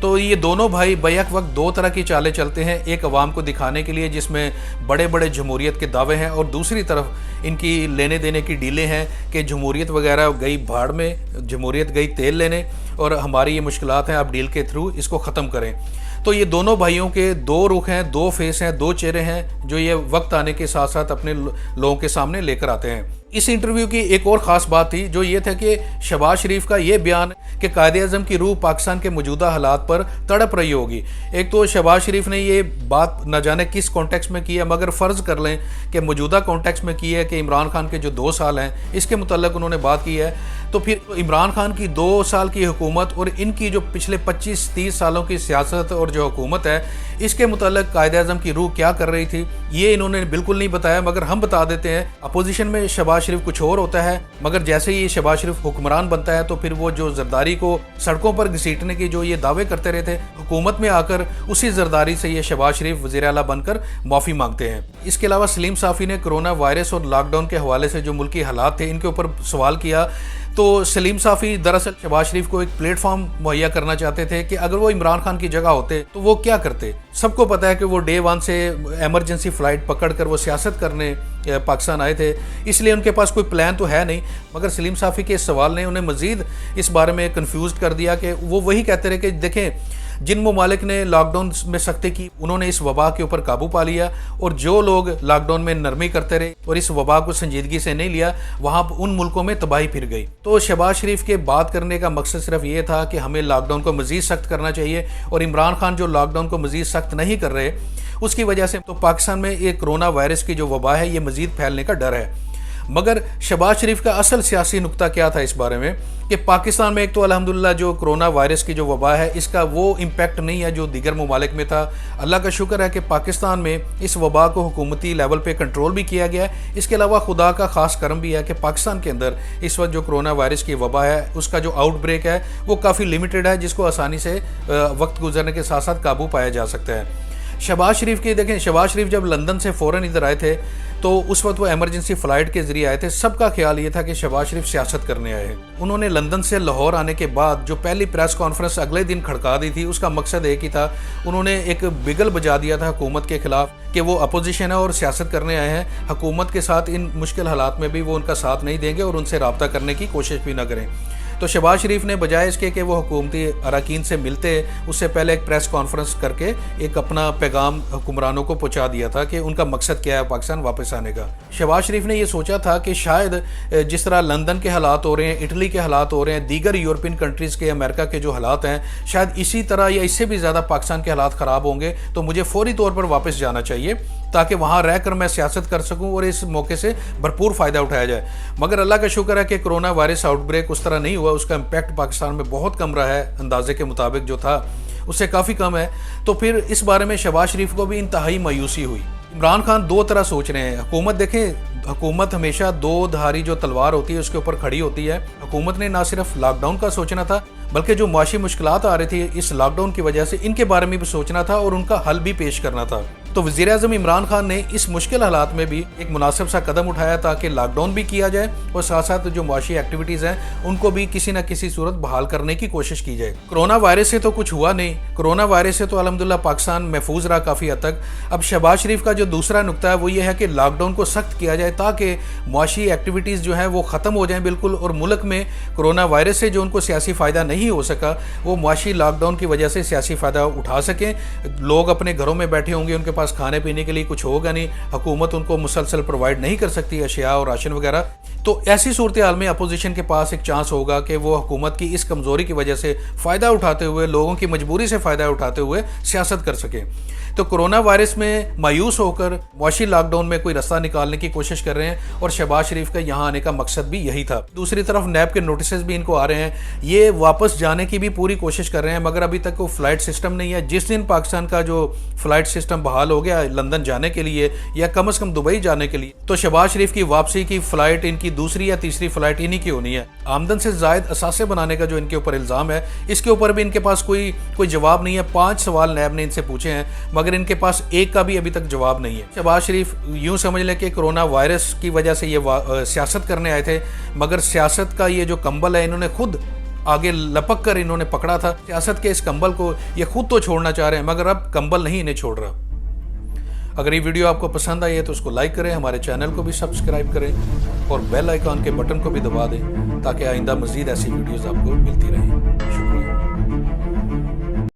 تو یہ دونوں بھائی بیک وقت دو طرح کی چالیں چلتے ہیں، ایک عوام کو دکھانے کے لیے جس میں بڑے بڑے جمہوریت کے دعوے ہیں، اور دوسری طرف ان کی لینے دینے کی ڈیلیں ہیں کہ جمہوریت وغیرہ گئی بھاڑ میں، جمہوریت گئی تیل لینے، اور ہماری یہ مشکلات ہیں، آپ ڈیل کے تھرو اس کو ختم کریں۔ تو یہ دونوں بھائیوں کے دو رخ ہیں، دو فیس ہیں، دو چہرے ہیں جو یہ وقت آنے کے ساتھ ساتھ اپنے لوگوں کے سامنے لے کر آتے ہیں۔ اس انٹرویو کی ایک اور خاص بات تھی جو یہ تھا کہ شہباز شریف کا یہ بیان کہ قائد اعظم کی روح پاکستان کے موجودہ حالات پر تڑپ رہی ہوگی۔ ایک تو شہباز شریف نے یہ بات نہ جانے کس کانٹیکس میں کی ہے، مگر فرض کر لیں کہ موجودہ کانٹیکس میں کی ہے کہ عمران خان کے جو 2 سال ہیں اس کے متعلق انہوں نے بات کی ہے، تو پھر عمران خان کی 2 سال کی حکومت اور ان کی جو پچھلے 25-30 سالوں کی سیاست اور جو حکومت ہے اس کے متعلق قائد اعظم کی روح کیا کر رہی تھی، یہ انہوں نے بالکل نہیں بتایا، مگر ہم بتا دیتے ہیں۔ اپوزیشن میں شہباز شریف کچھ اور ہوتا ہے، مگر جیسے ہی شہباز شریف حکمران بنتا ہے تو پھر وہ جو زرداری کو سڑکوں پر گھسیٹنے کی جو یہ دعوے کرتے رہے تھے، حکومت میں آ کر اسی زرداری سے یہ شہباز شریف وزیر اعلیٰ بن کر معافی مانگتے ہیں۔ اس کے علاوہ سلیم صافی نے کرونا وائرس اور لاک ڈاؤن کے حوالے سے جو ملکی حالات تھے ان کے اوپر سوال کیا، تو سلیم صافی دراصل شہباز شریف کو ایک پلیٹ فارم مہیا کرنا چاہتے تھے کہ اگر وہ عمران خان کی جگہ ہوتے تو وہ کیا کرتے۔ سب کو پتہ ہے کہ وہ ڈے 1 سے ایمرجنسی فلائٹ پکڑ کر وہ سیاست کرنے پاکستان آئے تھے، اس لیے ان کے پاس کوئی پلان تو ہے نہیں، مگر سلیم صافی کے اس سوال نے انہیں مزید اس بارے میں کنفیوزڈ کر دیا کہ وہ وہی کہتے رہے کہ دیکھیں جن ممالک نے لاک ڈاؤن میں سختی کی انہوں نے اس وبا کے اوپر قابو پا لیا، اور جو لوگ لاک ڈاؤن میں نرمی کرتے رہے اور اس وبا کو سنجیدگی سے نہیں لیا وہاں ان ملکوں میں تباہی پھر گئی۔ تو شہباز شریف کے بات کرنے کا مقصد صرف یہ تھا کہ ہمیں لاک ڈاؤن کو مزید سخت کرنا چاہیے، اور عمران خان جو لاک ڈاؤن کو مزید سخت نہیں کر رہے اس کی وجہ سے تو پاکستان میں یہ کرونا وائرس کی جو وبا ہے یہ مزید پھیلنے کا ڈر ہے۔ مگر شہباز شریف کا اصل سیاسی نقطہ کیا تھا اس بارے میں کہ پاکستان میں ایک تو الحمدللہ جو کرونا وائرس کی جو وبا ہے اس کا وہ امپیکٹ نہیں ہے جو دیگر ممالک میں تھا۔ اللہ کا شکر ہے کہ پاکستان میں اس وبا کو حکومتی لیول پہ کنٹرول بھی کیا گیا ہے۔ اس کے علاوہ خدا کا خاص کرم بھی ہے کہ پاکستان کے اندر اس وقت جو کرونا وائرس کی وبا ہے اس کا جو آؤٹ بریک ہے وہ کافی لیمیٹڈ ہے، جس کو آسانی سے وقت گزرنے کے ساتھ ساتھ قابو پایا جا سکتا ہے۔ شہباز شریف کی دیکھیں، شہباز شریف جب لندن سے فوراً ادھر آئے تھے تو اس وقت وہ ایمرجنسی فلائٹ کے ذریعے آئے تھے۔ سب کا خیال یہ تھا کہ شہباز شریف سیاست کرنے آئے ہیں۔ انہوں نے لندن سے لاہور آنے کے بعد جو پہلی پریس کانفرنس اگلے دن کھڑکا دی تھی اس کا مقصد ایک ہی تھا، انہوں نے ایک بگل بجا دیا تھا حکومت کے خلاف کہ وہ اپوزیشن ہے اور سیاست کرنے آئے ہیں، حکومت کے ساتھ ان مشکل حالات میں بھی وہ ان کا ساتھ نہیں دیں گے اور ان سے رابطہ کرنے کی کوشش بھی نہ کریں۔ تو شہباز شریف نے بجائے اس کے کہ وہ حکومتی اراکین سے ملتے، اس سے پہلے ایک پریس کانفرنس کر کے ایک اپنا پیغام حکمرانوں کو پہنچا دیا تھا کہ ان کا مقصد کیا ہے پاکستان واپس آنے کا۔ شہباز شریف نے یہ سوچا تھا کہ شاید جس طرح لندن کے حالات ہو رہے ہیں، اٹلی کے حالات ہو رہے ہیں، دیگر یورپین کنٹریز کے، امریکہ کے جو حالات ہیں، شاید اسی طرح یا اس سے بھی زیادہ پاکستان کے حالات خراب ہوں گے، تو مجھے فوری طور پر واپس جانا چاہیے تاکہ وہاں رہ کر میں سیاست کر سکوں اور اس موقع سے بھرپور فائدہ اٹھایا جائے۔ مگر اللہ کا شکر ہے کہ کرونا وائرس آؤٹ بریک اس طرح نہیں ہوا، اس کا امپیکٹ پاکستان میں بہت کم رہا ہے، اندازے کے مطابق جو تھا اس سے کافی کم ہے۔ تو پھر اس بارے میں شہباز شریف کو بھی انتہائی مایوسی ہوئی۔ عمران خان دو طرح سوچ رہے ہیں، حکومت دیکھیں، حکومت ہمیشہ دو دھاری جو تلوار ہوتی ہے اس کے اوپر کھڑی ہوتی ہے۔ حکومت نے نہ صرف لاک ڈاؤن کا سوچنا تھا بلکہ جو معاشی مشکلات آ رہی تھی اس لاک ڈاؤن کی وجہ سے ان کے بارے میں بھی سوچنا تھا اور ان کا حل بھی پیش کرنا تھا۔ تو وزیر اعظم عمران خان نے اس مشکل حالات میں بھی ایک مناسب سا قدم اٹھایا تاکہ لاک ڈاؤن بھی کیا جائے اور ساتھ ساتھ جو معاشی ایکٹیویٹیز ہیں ان کو بھی کسی نہ کسی صورت بحال کرنے کی کوشش کی جائے۔ کرونا وائرس سے تو کچھ ہوا نہیں، کرونا وائرس سے تو الحمدللہ پاکستان محفوظ رہا کافی حد تک۔ اب شہباز شریف کا جو دوسرا نقطہ ہے وہ یہ ہے کہ لاک ڈاؤن کو سخت کیا جائے تاکہ معاشی ایکٹیویٹیز جو ہیں وہ ختم ہو جائیں بالکل، اور ملک میں کرونا وائرس سے جو ان کو سیاسی فائدہ نہیں ہو سکا وہ معاشی لاک ڈاؤن کی وجہ سے سیاسی فائدہ اٹھا سکیں۔ لوگ اپنے گھروں میں بیٹھے ہوں گے، ان کے پاس کھانے پینے کے لیے کچھ ہوگا نہیں، حکومت ان کو مسلسل پرووائڈ نہیں کر سکتی اشیاء اور راشن وغیرہ، تو ایسی صورتحال میں اپوزیشن کے پاس ایک چانس ہوگا کہ وہ حکومت کی اس کمزوری کی وجہ سے فائدہ اٹھاتے ہوئے، لوگوں کی مجبوری سے فائدہ اٹھاتے ہوئے سیاست کر سکیں۔ تو کرونا وائرس میں مایوس ہو کر معاشی لاک ڈاؤن میں کوئی رستہ نکالنے کی کوشش کر رہے ہیں، اور شہباز شریف کا یہاں آنے کا مقصد بھی یہی تھا۔ دوسری طرف نیب کے نوٹسز بھی ان کو آ رہے ہیں، یہ واپس جانے کی بھی پوری کوشش کر رہے ہیں، مگر ابھی تک کوئی فلائٹ سسٹم نہیں ہے۔ جس دن پاکستان کا جو فلائٹ سسٹم بحال ہو گیا لندن جانے کے لیے یا کم از کم دبئی جانے کے لیے، تو شہباز شریف کی واپسی کی فلائٹ ان کی دوسری یا تیسری فلائٹ انہی کی ہونی ہے۔ آمدن سے زائد اثاثے بنانے کا جو ان کے اوپر الزام ہے اس کے اوپر بھی ان کے پاس کوئی جواب نہیں ہے۔ 5 سوال نیب نے ان سے پوچھے ہیں مگر ان کے پاس ایک کا بھی ابھی تک جواب نہیں ہے۔ شہباز شریف یوں سمجھ لیں کہ کرونا وائرس کی وجہ سے یہ سیاست کرنے آئے تھے، مگر سیاست کا یہ جو کمبل ہے انہوں نے خود آگے لپک کر انہوں نے پکڑا تھا سیاست کے اس کمبل کو یہ خود تو چھوڑنا چاہ رہے ہیں مگر اب کمبل نہیں انہیں چھوڑ رہا۔ اگر یہ ویڈیو آپ کو پسند آئی ہے تو اس کو لائک کریں، ہمارے چینل کو بھی سبسکرائب کریں اور بیل آئیکن کے بٹن کو بھی دبا دیں تاکہ آئندہ مزید ایسی ویڈیوز آپ کو ملتی